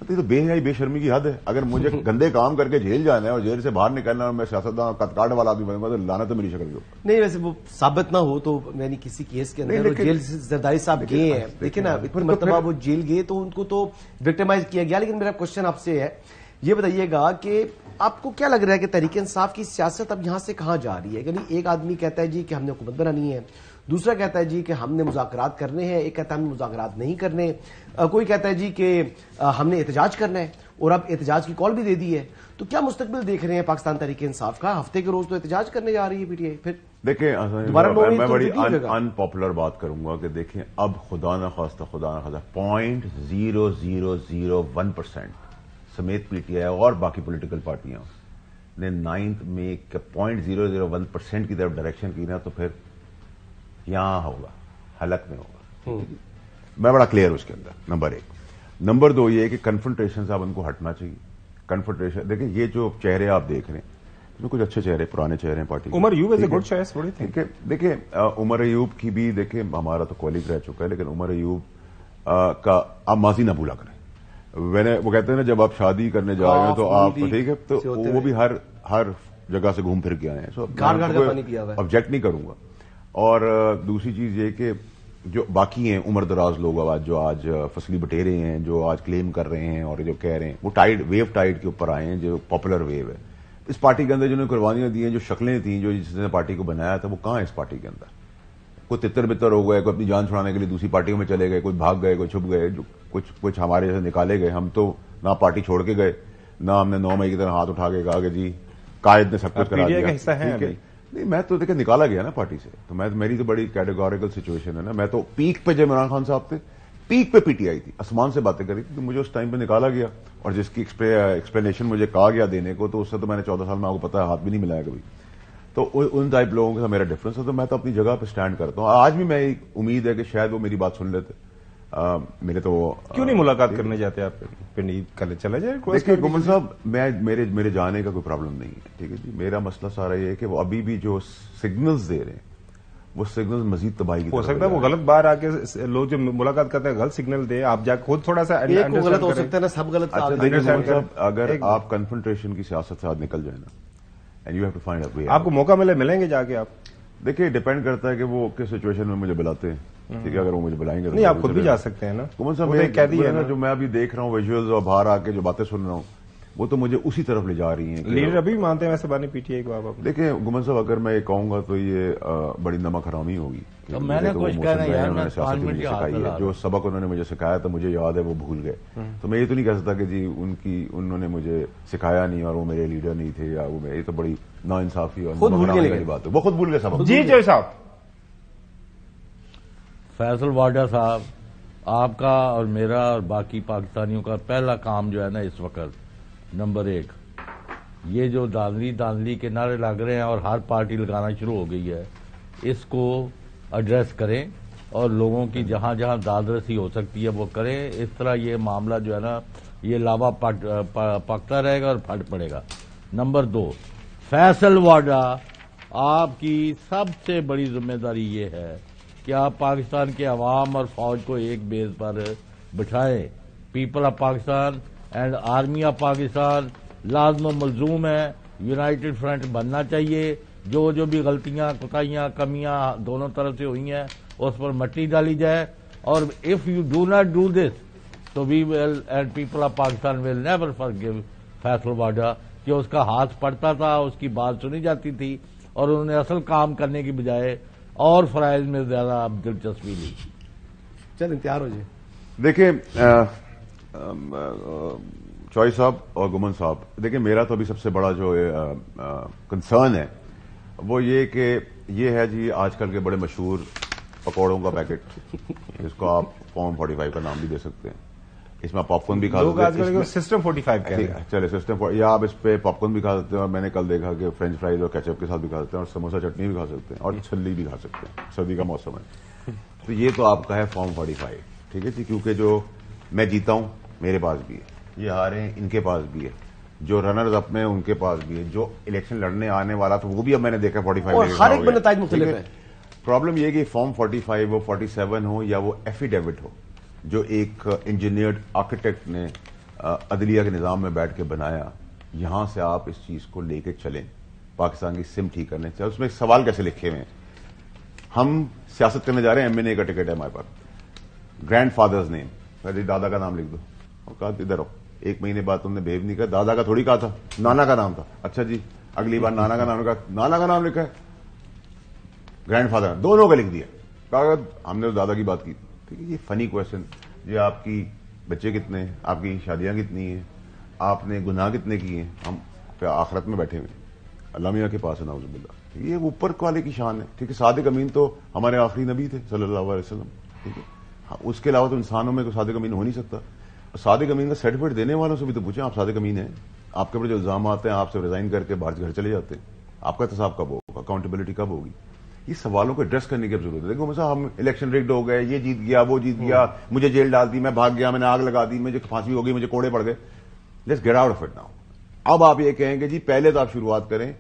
یہ تو بے حیائی بے شرمی کی حد ہے. اگر مجھے گندے کام کر کے جیل جانا ہے اور جیل سے باہر نکلنا ہے اور میں سیاستدان کاٹ والا آدمی بنوں گا تو لعنت ہے میری شکل کے اوپر. نہیں, ویسے وہ ثابت نہ ہو تو میں نے کسی کیس کے اندر جیل زرداری صاحب گئے ہیں, دیکھیں نا اتنی مرتبہ وہ جیل گئے تو ان کو تو وکٹمائز کیا گیا. لیکن میرا کوشچن آپ سے ہے, یہ بتائیے گا کہ آپ کو کیا لگ رہا ہے کہ تحریک انصاف کی سیاست اب یہاں سے کہاں جا رہی ہے؟ یعنی ایک آدمی کہتا ہے جی کہ ہم نے حکومت بنانی ہے, دوسرا کہتا ہے جی کہ ہم نے مذاکرات کرنے ہیں, ایک کہتا ہے ہم نے مذاکرات نہیں کرنے, کوئی کہتا ہے جی کہ ہم نے احتجاج کرنا ہے اور اب احتجاج کی کال بھی دے دی ہے. تو کیا مستقبل دیکھ رہے ہیں پاکستان تحریک انصاف کا؟ ہفتے کے روز تو احتجاج کرنے جا رہی ہے پی ٹی آئی. پھر دیکھیں میں بڑی ان پاپولر بات کروں گا کہ دیکھیں اب خدا نہ خواستہ 0.0001% سمیت پی ٹی آئی اور باقی پولیٹیکل پارٹیاں نے 9 مئی کے 0.001% کی طرف ڈائریکشن کی نا, تو پھر یہاں ہوگا, حلق میں ہوگا. میں بڑا کلیئر اس کے اندر. نمبر 1. نمبر 2 یہ کہ کنفرنٹریشن سے اب ان کو ہٹنا چاہیے. کنفرنٹریشن دیکھیں, یہ جو چہرے آپ دیکھ رہے ہیں اس میں کچھ اچھے چہرے, پرانے چہرے ہیں party. Omar Ayub is a good choice. دیکھیں عمر ایوب کی بھی, دیکھیں ہمارا تو کولیگ رہ چکا ہے, لیکن عمر ایوب کا آپ ماضی نہ بھولا کریں. وہ کہتے ہیں نا جب آپ شادی کرنے جا رہے ہیں تو آپ ٹھیک ہے, تو وہ بھی ہر جگہ سے گھوم پھر کے آئے ہیں, آبجیکٹ نہیں کروں گا. اور دوسری چیز یہ کہ جو باقی ہیں عمر دراز لوگ جو آج فصلی بٹیرے ہیں, جو آج کلیم کر رہے ہیں اور جو کہہ رہے ہیں, وہ ویو ٹائڈ کے اوپر آئے ہیں, جو پاپولر ویو ہے. اس پارٹی کے اندر جنہوں نے قربانیاں دی ہیں, جو شکلیں تھیں, جو جس نے پارٹی کو بنایا تھا, وہ کہاں ہے اس پارٹی کے اندر؟ کوئی تتر بتر ہو گئے, کوئی اپنی جان چھڑانے کے لیے دوسری پارٹیوں میں چلے گئے, کوئی بھاگ گئے, کوئی چھپ گئے, جو کچھ ہمارے جیسے نکالے گئے. ہم تو نہ پارٹی چھوڑ کے گئے, نہ ہم نے 9 مئی کی طرح ہاتھ اٹھا کے کہا کہ جی قائد نے سب کچھ کرا دیا. نہیں, میں تو دیکھیں نکالا گیا نا پارٹی سے, تو میری تو بڑی کیٹیگوریکل سچویشن ہے نا. میں تو پیک پہ جب عمران خان صاحب تھے, پیک پہ پی ٹی آئی تھی, آسمان سے باتیں کری تھی, تو مجھے اس ٹائم پہ نکالا گیا, اور جس کی ایکسپلینیشن مجھے کہا گیا دینے کو, تو اس سے تو میں نے 14 سال میں آپ کو پتا ہے ہاتھ بھی نہیں ملایا کبھی. تو ان ٹائپ لوگوں کے ساتھ میرا ڈفرنس ہے. تو میں تو اپنی جگہ پہ اسٹینڈ کرتا ہوں. آج بھی میں امید ہے کہ شاید وہ میری بات سن لیتے. میرے تو کیوں نہیں ملاقات کرنے جاتے آپ؟ کل چلے جائے. دیکھیے گومن صاحب, میرے جانے کا کوئی پرابلم نہیں ہے. ٹھیک ہے جی, میرا مسئلہ سارا یہ ہے کہ وہ ابھی بھی جو سگنلز دے رہے ہیں, وہ سگنلز مزید تباہی کی ہو سکتا ہے وہ غلط باہر آ کے لوگ جو ملاقات کرتے ہیں غلط سگنل دیں. آپ جا خود تھوڑا سا غلط ہو سکتا ہے نا, سب غلط. اگر آپ کنفرنٹریشن کی سیاست سے آج نکل جائیں نا, and you have to find a way, آپ کو موقع ملیں گے جا کے. آپ دیکھیے ڈیپینڈ کرتا ہے کہ وہ کس سچویشن میں مجھے بلاتے ہیں. ٹھیک ہے, اگر وہ مجھے بلائیں گے نہیں, آپ خود بھی جا سکتے ہیں نا. گومن صاحب جو میں ابھی دیکھ رہا ہوں ویژوئلز اور باہر آ کے جو باتیں سن رہا ہوں, وہ تو مجھے اسی طرف لے جا رہی ہیں. لیڈر ابھی بھی مانتے ہیں ویسے بانی پی ٹی آئی کو. آپ دیکھیں گومن صاحب, اگر میں یہ کہوں گا تو یہ بڑی نمک حرامی ہوگی. میں نے کچھ کہنا ہے, جو سبق انہوں نے مجھے سکھایا تھا مجھے یاد ہے وہ بھول گئے. تو میں یہ تو نہیں کہہ سکتا کہ جی انہوں نے مجھے سکھایا نہیں اور وہ میرے لیڈر نہیں تھے, یا وہ یہ تو بڑی نا انصافی اور بات ہے. وہ خود بھول گئے سبق. جی صاحب, فیصل واڈا صاحب آپ کا اور میرا اور باقی پاکستانیوں کا پہلا کام جو ہے نا اس وقت نمبر 1 یہ جو داندلی کے نعرے لگ رہے ہیں اور ہر پارٹی لگانا شروع ہو گئی ہے اس کو ایڈریس کریں اور لوگوں کی جہاں جہاں داد رسی ہو سکتی ہے وہ کریں. اس طرح یہ معاملہ جو ہے نا یہ لاوا پکتا رہے گا اور پھٹ پڑے گا. نمبر 2 فیصل واڈا آپ کی سب سے بڑی ذمہ داری یہ ہے کہ آپ پاکستان کے عوام اور فوج کو ایک بیس پر بٹھائیں. People of Pakistan and army of Pakistan لازم و ملزوم ہے یونائٹڈ فرنٹ بننا چاہیے. جو بھی غلطیاں کوتاہیاں کمیاں دونوں طرف سے ہوئی ہیں اس پر مٹی ڈالی جائے. اور if you do not do this تو we will and people of Pakistan will never forgive Faisal Vawda کہ اس کا ہاتھ پڑتا تھا, اس کی بات سنی جاتی تھی اور انہوں نے اصل کام کرنے کی بجائے اور فرائض میں زیادہ دلچسپی لی. چل انتظار ہو جائے. دیکھیں چوئی صاحب اور گمن صاحب, دیکھیں میرا تو ابھی سب سے بڑا جو کنسرن ہے وہ یہ کہ یہ ہے جی آج کل کے بڑے مشہور پکوڑوں کا پیکٹ, اس کو آپ فارم 45 کا نام بھی دے سکتے ہیں. اس میں پاپ کارن بھی کھا سکتے ہیں, سسٹم 45 کہتے ہیں. چلے سسٹم, یا آپ اس پہ پاپ کارن بھی کھا سکتے ہیں, اور میں نے کل دیکھا کہ فرینچ فرائز اور کیچپ کے ساتھ بھی کھا سکتے ہیں, اور سموسا چٹنی بھی کھا سکتے ہیں, اور چھلی بھی کھا سکتے ہیں. سردی کا موسم ہے تو یہ تو آپ کا ہے فارم 45. ٹھیک ہے جی, کیونکہ جو میں جیتا ہوں میرے پاس بھی ہے, یہ ہارے ہیں ان کے پاس بھی ہے, جو رنرز اپ میں ان کے پاس بھی ہے, جو الیکشن لڑنے آنے والا تو وہ بھی اب میں نے دیکھا 45 اور ہر ایک میں نتائج مختلف ہے. پرابلم یہ کہ فارم 45 ہو 47 ہو یا وہ ایفیڈیوٹ ہو جو ایک انجینئرڈ آرکیٹیکٹ نے عدلیہ کے نظام میں بیٹھ کے بنایا, یہاں سے آپ اس چیز کو لے کے چلیں پاکستان کی سم ٹھیک کرنے سے. اس میں ایک سوال کیسے لکھے ہوئے ہیں, ہم سیاست کرنے جا رہے ہیں, MNA کا ٹکٹ ہے ہمارے پاس, گرینڈ فادرز نیم, دادا کا نام لکھ دو. اور کہا ادھر آؤ, 1 مہینے بعد تم نے بہیو نہیں کہا, دادا کا تھوڑی کہا تھا, نانا کا نام تھا. اچھا جی اگلی بار نانا کا نام لکھا, نانا کا نام لکھا ہے, گرینڈ فادر دونوں کا لکھ دیا, کہا ہم نے دادا کی بات کی. ٹھیک ہے, یہ فنی کوشچن, یہ آپ کی بچے کتنے ہیں, آپ کی شادیاں کتنی ہیں, آپ نے گناہ کتنے کیے ہیں, ہم آخرت میں بیٹھے ہوئے اللہ میاں کے پاس ہے نعوذ باللہ. یہ اوپر والے کی شان ہے. ٹھیک ہے, صادق امین تو ہمارے آخری نبی تھے صلی اللہ علیہ وسلم. ٹھیک ہے, اس کے علاوہ تو انسانوں میں کوئی صادق امین ہو نہیں سکتا. صادق امین کا سرٹیفکیٹ دینے والوں سے بھی تو پوچھیں آپ صادق امین ہیں, آپ کے اوپر جو الزامات ہیں آپ سے ریزائن کر کے باہر گھر چلے جاتے ہیں, آپ کا احتساب کب ہوگا, اکاؤنٹیبلٹی کب ہوگی. یہ سوالوں کو ایڈریس کرنے کی ضرورت ہے. دیکھو مثلا ہم الیکشن ریگڈ ہو گئے, یہ جیت گیا وہ جیت گیا, مجھے جیل ڈال دی, میں بھاگ گیا, میں نے آگ لگا دی, مجھے پھانسی ہو گئی, مجھے کوڑے پڑ گئے. Let's get out of it now. اب آپ یہ کہیں گے جی پہلے تو آپ شروعات کریں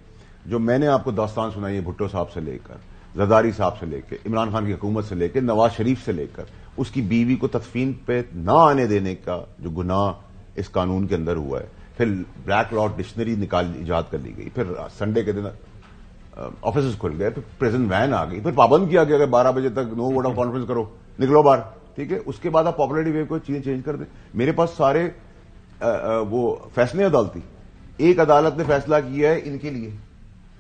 جو میں نے آپ کو داستان سنائی ہے بھٹو صاحب سے لے کر, زرداری صاحب سے لے کے, عمران خان کی حکومت سے لے کے, نواز شریف سے لے کر, اس کی بیوی کو تدفین پہ نہ آنے دینے کا جو گناہ اس قانون کے اندر ہوا ہے, پھر بلیک لاء ڈکشنری ایجاد کر لی گئی, پھر سنڈے کے دن آفیسز کھل گئے, پھر پریزن وین آ گئی, پھر پابند کیا گیا کہ 12 بجے تک نو ووٹ آف کانفیڈنس کرو, نکلو باہر. ٹھیک ہے, اس کے بعد آپ پاپولرٹی ویو کو چیزیں چینج کر دیں. میرے پاس سارے وہ فیصلے عدالتی, ایک عدالت نے فیصلہ کیا ہے ان کے لیے,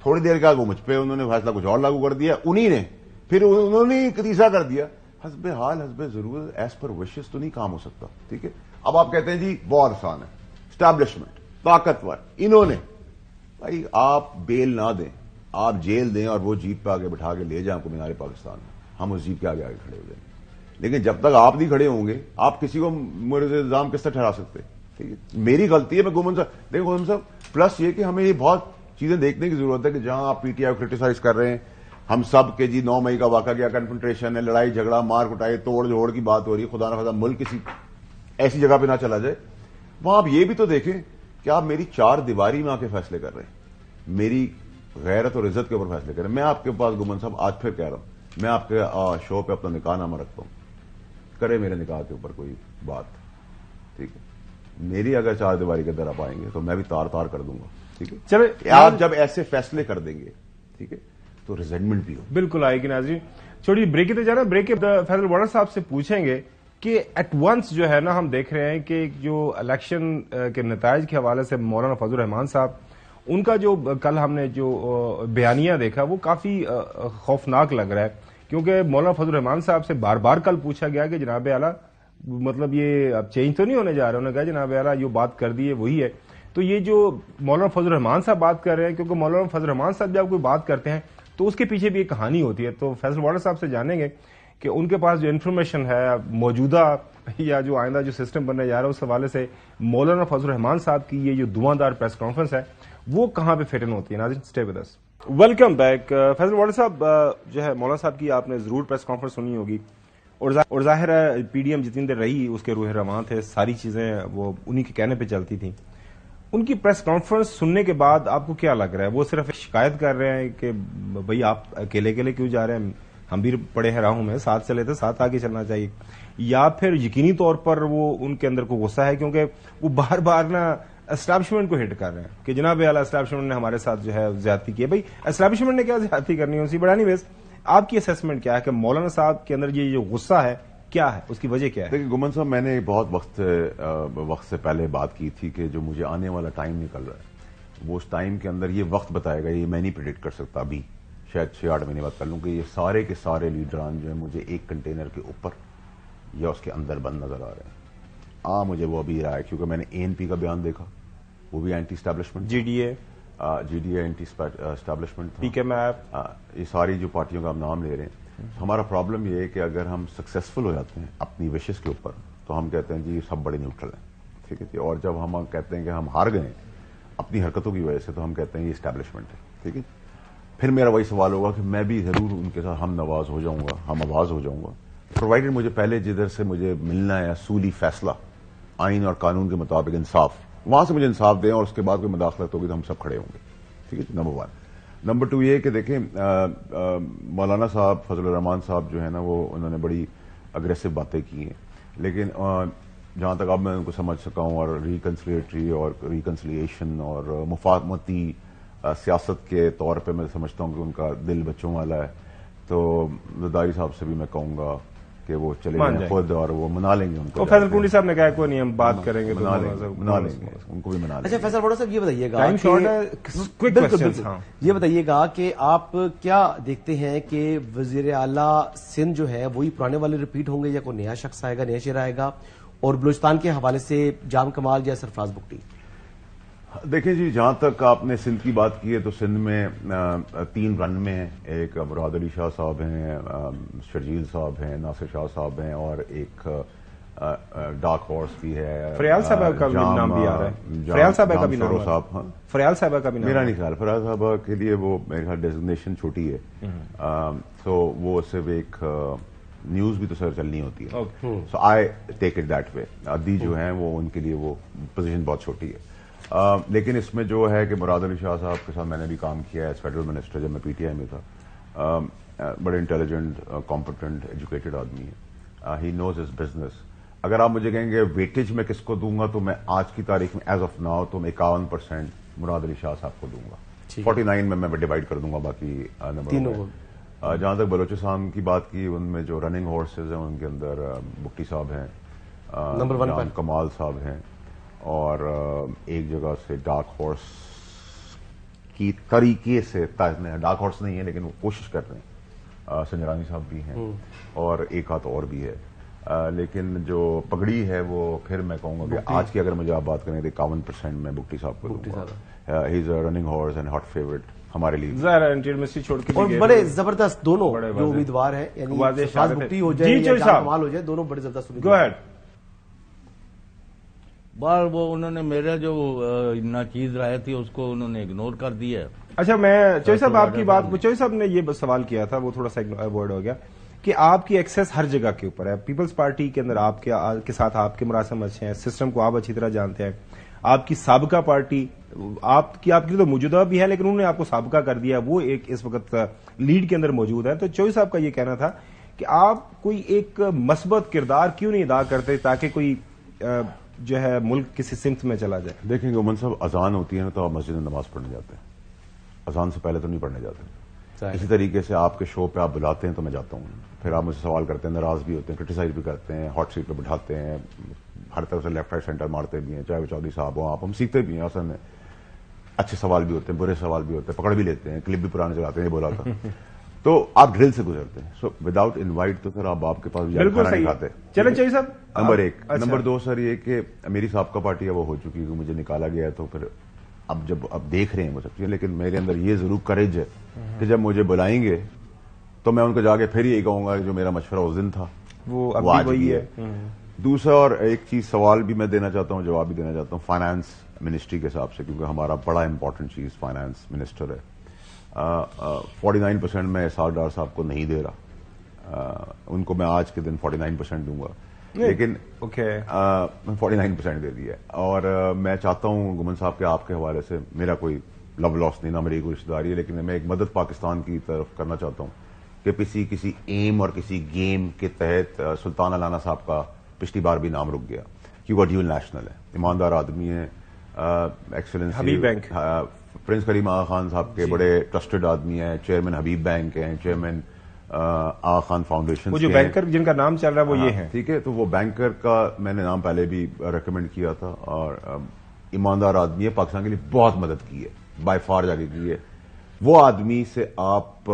تھوڑی دیر کا وہ مجھ پہ انہوں نے فیصلہ کچھ اور لاگو کر دیا انہی نے, پھر انہوں نے تیسرا کر دیا. حسب حال حسب ضرورت ایز پر وشز تو نہیں کام ہو سکتا. ٹھیک ہے, اب آپ کہتے ہیں جی وار آسان ہے, اسٹیبلشمنٹ طاقتور, انہوں نے, بھائی آپ بیل نہ دیں, آپ جیل دیں اور وہ جیپ پہ آگے بٹھا کے لے جائیں آپ کو مینار پاکستان میں, ہم اس جیپ کے آگے کھڑے ہو جائیں گے. لیکن جب تک آپ نہیں کھڑے ہوں گے آپ کسی کو مرد الزام کس طرح ٹھہرا سکتے. ٹھیک ہے, میری غلطی ہے, میں گومن صاحب دیکھیں گومن صاحب, پلس یہ کہ ہمیں یہ بہت چیزیں دیکھنے کی ضرورت ہے کہ جہاں آپ پی ٹی آئی کو کرٹیسائز کر رہے ہیں, ہم سب کے جی 9 مئی کا واقعہ کیا کنفنٹریشن ہے, لڑائی جھگڑا مار کٹائی توڑ جوڑ کی بات ہو رہی ہے, خدا نہ خدا ملک کسی ایسی جگہ پہ نہ چلا جائے. وہاں آپ یہ بھی تو دیکھیں کہ آپ میری 4 دیواری میں آ کے فیصلے کر رہے ہیں, میری غیرت اور عزت کے اوپر فیصلے کر رہے ہیں. میں آپ کے پاس گمن صاحب آج پھر کہہ رہا ہوں, میں آپ کے شو پہ اپنا نکاح نامہ رکھتا ہوں, کرے میرے نکاح کے اوپر کوئی بات. ٹھیک ہے, میری اگر 4 دیواری کے اندر آپ آئیں گے تو میں بھی تار تار کر دوں گا. ٹھیک ہے, چلے آپ جب ایسے فیصلے کر دیں گے ٹھیک ہے تو ریزنٹمنٹ بھی ہو. بالکل آئے گی ناظرین. چھوڑی بریک کی تو جا رہا, بریک کے فیصل واڈا صاحب سے پوچھیں گے کہ ایٹ ونس جو ہے نا ہم دیکھ رہے ہیں کہ جو الیکشن کے نتائج کے حوالے سے مولانا فضل الرحمان صاحب, ان کا جو کل ہم نے جو بیانیہ دیکھا وہ کافی خوفناک لگ رہا ہے, کیونکہ مولانا فضل الرحمان صاحب سے بار بار کل پوچھا گیا کہ جناب اعلیٰ مطلب یہ اب چینج تو نہیں ہونے جا رہا, انہوں نے کہا جناب اعلیٰ جو بات کر دی ہے وہی ہے. تو یہ جو مولانا فضل الرحمان صاحب بات کر رہے ہیں, کیونکہ مولانا فضل الرحمان صاحب جب کوئی بات کرتے ہیں تو اس کے پیچھے بھی ایک کہانی ہوتی ہے. تو فیصل واڈا صاحب سے جانیں گے کہ ان کے پاس جو انفارمیشن ہے موجودہ یا جو آئندہ جو سسٹم بننے جا رہا ہے اس حوالے سے مولانا فضل الرحمان صاحب کی یہ جو دھواں پریس کانفرنس ہے وہ کہاں پہ فٹ ان ہوتی ہے؟ ناظرین stay with us. Welcome back. Faisal Vawda صاحب جو ہے مولانا صاحب کی آپ نے ضرور پریس کانفرنس سنی ہوگی اور ظاہر ہے پی ڈی ایم جتنی دیر رہی اس کے روح رواں تھے, ساری چیزیں وہ انہی کے کہنے پہ چلتی تھیں. ان کی پریس کانفرنس سننے کے بعد آپ کو کیا لگ رہا ہے؟ وہ صرف شکایت کر رہے ہیں کہ بھئی آپ اکیلے اکیلے کیوں جا رہے ہیں, ہم بھی پڑے ہیں راہوں میں, ساتھ چلے تھے, ساتھ آگے چلنا چاہیے, یا پھر یقینی طور پر وہ ان کے اندر کو غصہ ہے کیونکہ وہ بار بار نا اسٹیبلشمنٹ کو ہٹ کر رہے ہیں کہ جناب اعلیٰ اسٹیبلشمنٹ نے ہمارے ساتھ جو ہے زیادتی کی ہے. بھائی اسٹیبلشمنٹ نے کیا زیادتی کرنی ہے, اسی بڑا نہیں بیس. آپ کی اسیسمنٹ کیا ہے کہ مولانا صاحب کے اندر یہ جو غصہ ہے کیا ہے, اس کی وجہ کیا ہے؟ دیکھیں گمن صاحب, میں نے بہت وقت سے پہلے بات کی تھی کہ جو مجھے آنے والا ٹائم نکل رہا ہے وہ اس ٹائم کے اندر یہ وقت بتائے گا. یہ میں نہیں پریڈکٹ کر سکتا ابھی, شاید 6-8 مہینے بعد کر لوں کہ یہ سارے کے سارے لیڈران جو ہیں مجھے ایک کنٹینر کے اوپر یا اس کے اندر بند نظر آ رہے ہیں. مجھے وہ ابھی رہا ہے کیونکہ میں نے اے این پی کا بیان دیکھا, وہ بھی anti establishment, G D A anti establishment, P K MAP, یہ ساری جو پارٹیوں کا ہم نام لے رہے ہیں. ہمارا پرابلم یہ ہے کہ اگر ہم سکسیسفل ہو جاتے ہیں اپنی وشز کے اوپر تو ہم کہتے ہیں جی یہ سب بڑے نیوٹرل ہیں, ٹھیک ہے جی, اور جب ہم کہتے ہیں کہ ہم ہار گئے اپنی حرکتوں کی وجہ سے تو ہم کہتے ہیں یہ اسٹیبلشمنٹ ہے, ٹھیک ہے. پھر میرا وہی سوال ہوگا کہ میں بھی ضرور ان کے ساتھ ہم نواز ہو جاؤں گا, ہم آواز ہو جاؤں گا, پرووائڈڈ مجھے پہلے جدھر سے مجھے ملنا ہے اصولی فیصلہ آئین اور قانون کے مطابق انصاف, وہاں سے مجھے انصاف دیں اور اس کے بعد کوئی مداخلت ہوگی تو ہم سب کھڑے ہوں گے, ٹھیک ہے. نمبر 1. نمبر 2 یہ کہ دیکھیں مولانا صاحب فضل الرحمان صاحب جو ہے نا وہ انہوں نے بڑی اگریسو باتیں کی ہیں, لیکن جہاں تک اب میں ان کو سمجھ سکا ہوں اور ریکنسلیٹری اور ریکنسلیشن اور مفاہمتی سیاست کے طور پہ میں سمجھتا ہوں کہ ان کا دل بچوں والا ہے. تو زرداری صاحب سے بھی میں کہوں گا کہ وہ چلے جائیں خود اور وہ منا لیں گے ان کو. فیصل کنڈی صاحب نے کہا کوئی نہیں ہم بات کریں گے, منا لیں گے ان کو بھی منا لیں گے. اچھا فیصل واڈر صاحب یہ بتائیے گا, یہ بتائیے گا کہ آپ کیا دیکھتے ہیں کہ وزیر اعلیٰ سندھ جو ہے وہی پرانے والے ریپیٹ ہوں گے یا کوئی نیا شخص آئے گا, نیا چہرہ آئے گا؟ اور بلوچستان کے حوالے سے جام کمال یا سرفراز بگٹی؟ دیکھیں جی, جہاں تک آپ نے سندھ کی بات کی ہے تو سندھ میں 3 رن میں ہیں. ایک مراد علی شاہ صاحب ہیں, شرجیل صاحب ہیں, ناصر شاہ صاحب ہیں, اور ایک ڈارک ہارس بھی ہے, فریال صاحب کا بھی نام بھی آ رہا ہے. فریال صاحب کا بھی نام صاحب, فریال صاحب کا بھی نام, میرا نہیں خیال فریال صاحب کے لیے وہ میرے خیال ڈیزگنیشن چھوٹی ہے, تو وہ صرف ایک نیوز بھی تو سر چلنی ہوتی ہے. So I take it that way. عدی جو ہیں وہ ان کے لیے وہ پوزیشن بہت چھوٹی ہے. لیکن اس میں جو ہے کہ مراد علی شاہ صاحب کے ساتھ میں نے بھی کام کیا ہے ایز فیڈرل منسٹر جب میں پی ٹی آئی میں تھا. بڑے انٹیلیجنٹ, کمپیٹنٹ, ایجوکیٹڈ آدمی ہے, ہی نوز ہز بزنس. اگر آپ مجھے کہیں گے ویٹیج میں کس کو دوں گا تو میں آج کی تاریخ میں ایز آف ناؤ تو میں 51% مراد علی شاہ صاحب کو دوں گا. 49 میں ڈیوائڈ کر دوں گا باقی نمبر. جہاں تک بلوچستان کی بات کی, ان میں جو رننگ ہارسز ہیں ان کے اندر بگٹی صاحب ہیں, نمبر 1 کمال صاحب ہیں, اور ایک جگہ سے ڈارک ہارس کی طریقے سے, ڈارک ہارس نہیں ہے لیکن وہ کوشش کر رہے ہیں, سنجرانی صاحب بھی ہیں اور ایک ہاتھ اور بھی ہے. لیکن جو پگڑی ہے وہ پھر میں کہوں گا کہ آج کی اگر مجھے آپ بات کریں تو 51% میں بگٹی صاحب کو دوں گا. He is a running horse and hot favourite ہمارے لیے. اور بڑے زبردست دونوں جو امیدوار ہیں, یعنی سرفراز بگٹی ہو جائے یا جام کمال ہو جائے, دونوں بڑے زبردست امیدوار. بار وہ انہوں نے میرا جو ناچیز رائے تھی اس کو انہوں نے اگنور کر دیا. اچھا, میں چوہی صاحب آپ کی بات, چوہی صاحب نے یہ سوال کیا تھا وہ تھوڑا سا ایوائڈ ہو گیا کہ آپ کی ایکسیس ہر جگہ کے اوپر ہے. پیپلز پارٹی کے اندر آپ کے ساتھ آپ کے مراسم اچھے ہیں, سسٹم کو آپ اچھی طرح جانتے ہیں. آپ کی سابقہ پارٹی آپ کی تو موجودہ بھی ہے لیکن انہوں نے آپ کو سابقہ کر دیا, وہ ایک اس وقت لیڈ کے اندر موجود ہے. تو چوہی صاحب کا یہ کہنا تھا کہ آپ کوئی ایک مثبت کردار کیوں نہیں ادا کرتے تاکہ کوئی جو ہے ملک کسی سمت میں چلا جائے. دیکھیں گے عمر صاحب, اذان ہوتی ہے نا تو آپ مسجد میں نماز پڑھنے جاتے ہیں, اذان سے پہلے تو نہیں پڑھنے جاتے. اسی طریقے سے آپ کے شو پہ آپ بلاتے ہیں تو میں جاتا ہوں, پھر آپ مجھ سے سوال کرتے ہیں, ناراض بھی ہوتے ہیں, کرٹیسائز بھی کرتے ہیں, ہاٹ سیٹ پہ بٹھاتے ہیں, ہر طرف سے لیفٹ رائٹ سینٹر مارتے بھی ہیں, چاہے وہ چودھری صاحب ہوں, آپ ہم سیکھتے بھی ہیں. اصل میں اچھے سوال بھی ہوتے ہیں, برے سوال بھی ہوتے ہیں, پکڑ بھی لیتے ہیں, کلپ بھی پرانے چلاتے ہیں, یہ بولا تھا. تو آپ ڈرل سے گزرتے ہیں. سو وداؤٹ انوائٹ تو پھر آپ کے پاس کھانا نہیں کھاتے. چلیں چاہیے صاحب. نمبر 1. نمبر 2 سر یہ کہ میری سابقہ پارٹی ہے وہ ہو چکی ہے, مجھے نکالا گیا ہے, تو پھر اب دیکھ رہے ہیں وہ سب چیزیں, لیکن میرے اندر یہ ضرور کریج ہے کہ جب مجھے بلائیں گے تو میں ان کو جا کے پھر یہی کہوں گا کہ جو میرا مشورہ اس دن تھا وہ آج بھی ہے. دوسرا اور ایک چیز سوال بھی میں دینا چاہتا ہوں, جواب بھی دینا چاہتا ہوں فائنانس منسٹری کے حساب سے, کیونکہ ہمارا بڑا امپورٹنٹ چیز فائنانس منسٹر ہے. 49% میں اسحاق ڈار صاحب کو نہیں دے رہا, ان کو میں آج کے دن 49% دوں گا, لیکن 49% دے دیا. اور میں چاہتا ہوں گمن صاحب کے آپ کے حوالے سے, میرا کوئی لو لاس نہیں, نہ میری کوئی رشتے داری ہے, لیکن میں ایک مدد پاکستان کی طرف کرنا چاہتا ہوں کہ کسی ایم اور کسی گیم کے تحت سلطان علانہ صاحب کا پچھلی بار بھی نام رک گیا, کیونکہ ڈیول نیشنل ہے, ایماندار آدمی ہے, ایکسلنسی حبیب بینک پرنس کریم آغا خان صاحب کے بڑے ٹرسٹڈ آدمی ہیں, چیئرمین حبیب بینک ہیں, چیئرمین آغا خان فاؤنڈیشن, وہ جو بینکر جن کا نام چل رہا ہے وہ یہ ہیں. ٹھیک ہے, تو وہ بینکر کا میں نے نام پہلے بھی ریکمینڈ کیا تھا, اور ایماندار آدمی ہے, پاکستان کے لیے بہت مدد کی ہے, بائی فار جا کے کی ہے. وہ آدمی سے آپ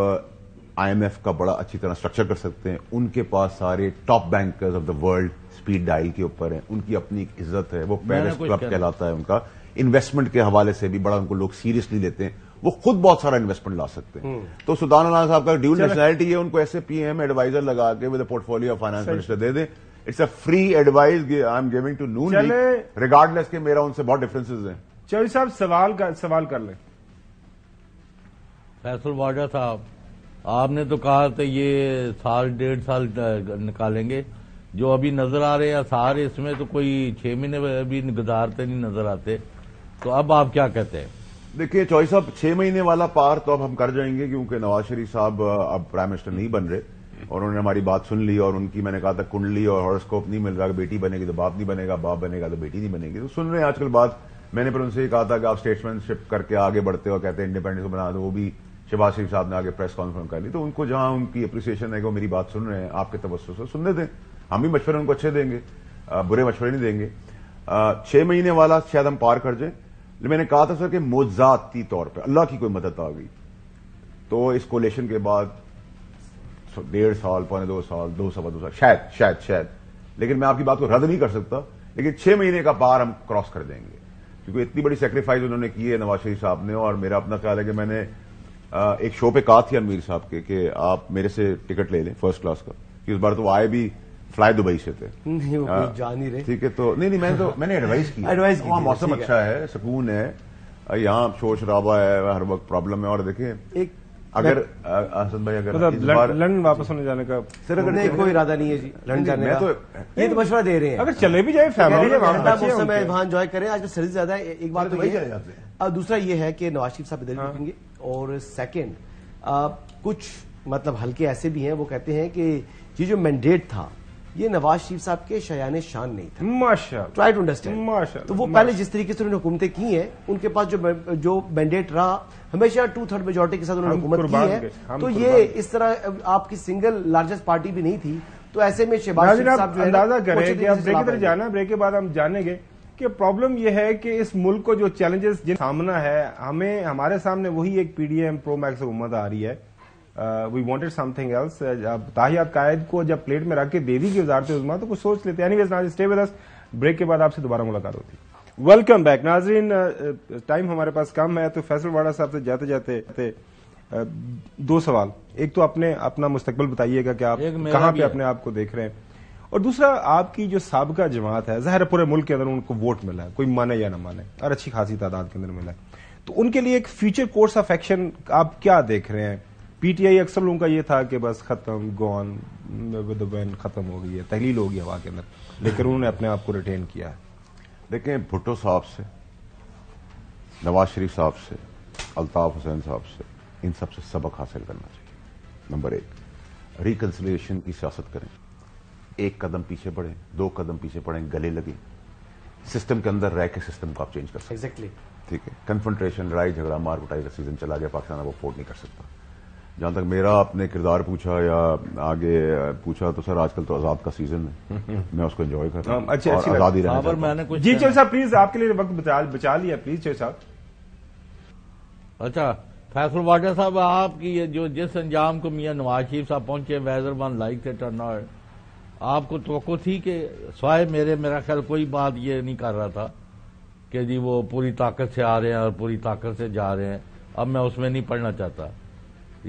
IMF کا بڑا اچھی طرح اسٹرکچر کر سکتے ہیں. ان کے پاس سارے top bankers of the world speed dial کے اوپر ہیں, ان کی اپنی ایک عزت ہے, وہ پیرس کلب کہلاتا ہے ان کا. انویسٹمنٹ کے حوالے سے بھی بڑا ان کو لوگ سیریسلی لیتے ہیں, وہ خود بہت سارا انویسٹمنٹ لا سکتے ہیں. تو سلطان علانہ صاحب کا ڈیول نیشنلٹی ہے, ان کو ایسے PM ایڈوائزر لگا کے with a portfolio of finance minister دے دیں. It's a free advice I am giving to Noon League, regardless کہ میرا ان سے بہت ڈفرینسز ہیں. چودھری صاحب سوال کر لیں. فیصل واڈا صاحب, آپ نے تو کہا تھا یہ 1.5 سال نکالیں گے, جو ابھی نظر آ رہے ہیں آثار اس میں تو کوئی 6 مہینے ابھی گزارتے نہیں نظر آتے, تو اب آپ کیا کہتے ہیں؟ دیکھیے چوہی صاحب, 6 مہینے والا پار تو اب ہم کر جائیں گے, کیونکہ نواز شریف صاحب اب پرائم منسٹر نہیں بن رہے, اور انہوں نے ہماری بات سن لی, اور ان کی میں نے کہا تھا کنڈلی اور ہاراسکوپ نہیں مل رہا کہ بیٹی بنے گی تو باپ نہیں بنے گا, باپ بنے گا تو بیٹی نہیں بنے گی, تو سن رہے ہیں آج کل بات. میں نے پھر ان سے یہ کہا تھا کہ آپ اسٹیٹمنٹ شپ کر کے آگے بڑھتے ہو, کہتے ہیں انڈیپینڈنس بنا دو, وہ بھی شہباز شریف صاحب نے آگے پریس کانفرنس کر لی. تو ان کو جہاں ان کی اپریسیشن ہے کہ وہ میری بات سن رہے ہیں, آپ کے توسط سے سننے دیں, ہم بھی مشورے ان کو اچھے دیں گے, برے مشورے نہیں دیں گے. 6 مہینے والا شاید ہم پار کر جائیں. میں نے کہا تھا سر کہ معجزاتی طور پہ اللہ کی کوئی مدد آ گئی تو اس کولیشن کے بعد 1.5 سال, 2.25 سال, 2 سوا 2 سال شاید, لیکن میں آپ کی بات کو رد نہیں کر سکتا, لیکن 6 مہینے کا پار ہم کراس کر دیں گے, کیونکہ اتنی بڑی سیکریفائز انہوں نے کی ہے نواز شریف صاحب نے. اور میرا اپنا خیال ہے کہ میں نے ایک شو پہ کہا تھی امیر صاحب کے کہ آپ میرے سے ٹکٹ لے لیں فرسٹ کلاس کا, کہ اس بار تو آئے بھی فلائی دبئی سے تھے, جان ہی رہے. ٹھیک ہے, تو نہیں میں نے ایڈوائز کی, وہاں موسم اچھا ہے, سکون ہے, یہاں شور شرابہ ہے, ہر وقت پرابلم ہے. اور دیکھیں اگر حسن بھائی اگر لندن واپس ہونے جانے کا کوئی ارادہ نہیں ہے جی لندن جانے کا, یہ تو مشورہ دے رہے ہیں, اگر چلے بھی جائے فیملی موسم ہے وہاں انجوائے کریں. آج سردی زیادہ ہے, ایک بات تو یہ ہے. اب دوسرا یہ ہے کہ نواز شریف صاحب ادھر رکیں گے, اور سیکنڈ کچھ مطلب ہلکے ایسے بھی ہیں وہ کہتے ہیں کہ یہ جو مینڈیٹ تھا یہ نواز شریف صاحب کے شایان شان نہیں تھا. ماشاءاللہ, ٹرائی ٹو انڈرسٹینڈ. تو وہ پہلے جس طریقے سے انہوں نے حکومتیں کی ہیں, ان کے پاس جو مینڈیٹ رہا ہمیشہ 2/3 میجورٹی کے ساتھ انہوں نے حکومت کی ہے, تو یہ اس طرح آپ کی سنگل لارجسٹ پارٹی بھی نہیں تھی. تو ایسے میں شہباز شریف صاحب جو ہے اندازہ کریں کہ اب بریک ادھر جانا, بریک کے بعد ہم جانیں گے کہ پرابلم یہ ہے کہ اس ملک کو جو چیلنجز جن سامنا ہے, ہمارے سامنے وہی ایک PDM پرو میکس حکومت آ رہی ہے. We wanted something else. تاحیات قائد کو جب پلیٹ میں رکھ کے دے دی گئی وزارت عظمیٰ تو کچھ سوچ لیتے. اینی ویز ناظرین اسٹے ود اس, بریک کے بعد آپ سے دوبارہ ملاقات ہوتی. ویلکم بیک ناظرین, ٹائم ہمارے پاس کم ہے, تو فیصل واڈا صاحب سے جاتے جاتے 2 سوال. ایک تو اپنا مستقبل بتائیے گا کہ آپ کہاں پہ اپنے آپ کو دیکھ رہے ہیں, اور دوسرا آپ کی جو سابقہ جماعت ہے, ظاہر پورے ملک کے اندر ان کو ووٹ ملا ہے, کوئی مانے یا نہ مانے, اور اچھی خاصی تعداد کے اندر ملا ہے, تو ان کے لیے ایک فیوچر کورس آف ایکشن آپ کیا دیکھ رہے ہیں؟ PTI اکثر لوگوں کا یہ تھا کہ بس ختم, گون ود دا وین, ختم ہو گئی ہے, تحلیل ہوگی ہوا کے اندر, لیکن انہوں نے اپنے آپ کو ریٹین کیا ہے. دیکھیں, بھٹو صاحب سے, نواز شریف صاحب سے, الطاف حسین صاحب سے, ان سب سے سبق حاصل کرنا چاہیے. نمبر 1, ریکنسیلیشن کی سیاست کریں. 1 قدم پیچھے بڑھیں, 2 قدم پیچھے پڑھیں, گلے لگیں, سسٹم کے اندر رہ کے سسٹم کو آپ چینج کر سکتے ہیں. ایگزیکٹلی, ٹھیک ہے. کنفرنٹریشن, لڑائی جھگڑا, مار کٹائی کا سیزن چلا گیا, پاکستان اب افورڈ نہیں کر سکتا. جہاں تک میرا اپنے کردار پوچھا یا آگے پوچھا, تو سر آج کل تو آزاد کا سیزن ہے, میں اس کو انجوائے کر رہا ہوں, آزادی رہنا چاہتا ہوں. جی چل صاحب پلیز, آپ کے لیے وقت بچا لیا پلیز چل صاحب. اچھا فیصل واڈا صاحب, آپ کی جو جس انجام کو میاں نواز شریف صاحب پہنچے, ویدر ون لائک اٹ اور ناٹ, آپ کو توقع تھی کہ سوائے میرا خیال کوئی بات یہ نہیں کر رہا تھا کہ جی وہ پوری طاقت سے آ رہے ہیں اور پوری طاقت سے جا رہے ہیں, اب میں اس میں نہیں پڑھنا چاہتا,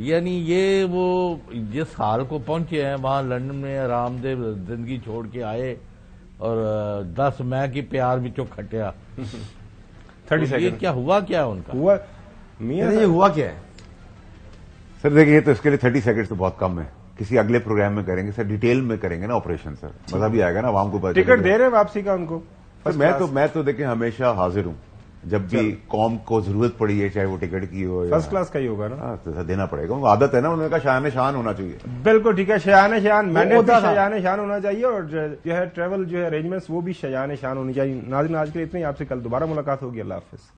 یعنی یہ وہ جس حال کو پہنچے ہیں وہاں لندن میں آرام دہ زندگی چھوڑ کے آئے اور 10 مئی کی پیار بھی کھٹیا 30 یہ سیکنڈ کیا ہوا کیا ان کا ہوا میاں یہ ہوا کیا ہے؟ سر دیکھیے تو اس کے لیے 30 سیکنڈ تو بہت کم ہے. کسی اگلے پروگرام میں کریں گے سر, ڈیٹیل میں کریں گے نا آپریشن سر, مزہ بھی آئے گا نا عوام کو. ٹکٹ دے رہے ہیں واپسی کا ان کو؟ میں تو دیکھیں ہمیشہ حاضر ہوں جب بھی قوم کو ضرورت پڑی ہے, چاہے وہ ٹکٹ کی ہو. فرسٹ کلاس کا ہی ہوگا نا. ہاں تو دینا پڑے گا, ان کو عادت ہے نا, انہوں نے کہا شان شان ہونا چاہیے. بالکل ٹھیک ہے, شایان شان مینڈیٹ شایان شان ہونا چاہیے, اور جو ہے ٹریول جو ہے ارینجمنٹس وہ بھی شایان شان ہونی چاہیے. ناظرین آج کے لیے اتنے ہی, آپ سے کل دوبارہ ملاقات ہوگی. اللہ حافظ.